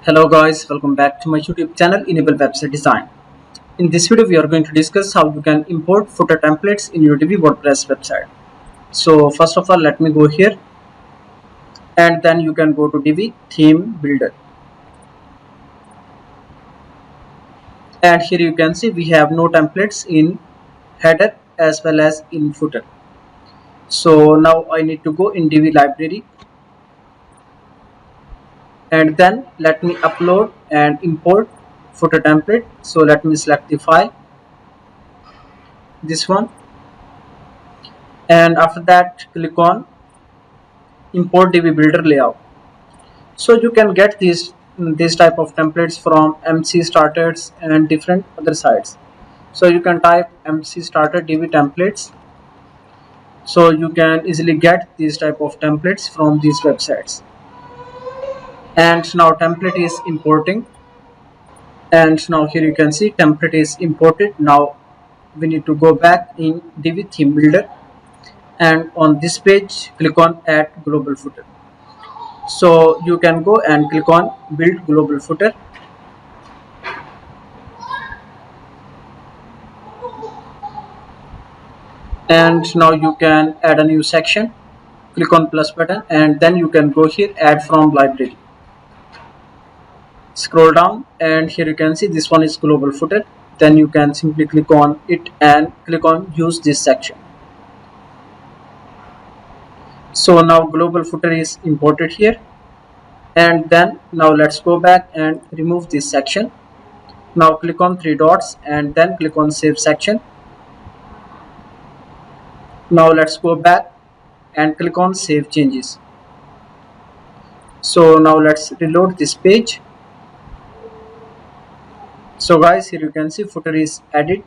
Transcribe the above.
Hello guys, welcome back to my YouTube channel Enable Website Design. In this video we are going to discuss how you can import footer templates in your Divi WordPress website. So first of all, let me go here and then you can go to Divi theme builder, and here you can see we have no templates in header as well as in footer. So now I need to go in Divi library and then let me upload and import footer template. So let me select the file, this one, and after that click on import Divi builder layout. So you can get these type of templates from MC starters and different other sites. So you can type MC starter Divi templates, so you can easily get these type of templates from these websites. And now template is importing, and now here you can see template is imported. Now we need to go back in Divi theme builder, and on this page click on add global footer. So you can go and click on build global footer, and now you can add a new section. Click on plus button and then you can go here add from library. Scroll down and here you can see this one is global footer. Then you can simply click on it and click on use this section. So now global footer is imported here, and then now let's go back and remove this section. Now click on three dots and then click on save section. Now let's go back and click on save changes. So now let's reload this page. So guys, here you can see footer is added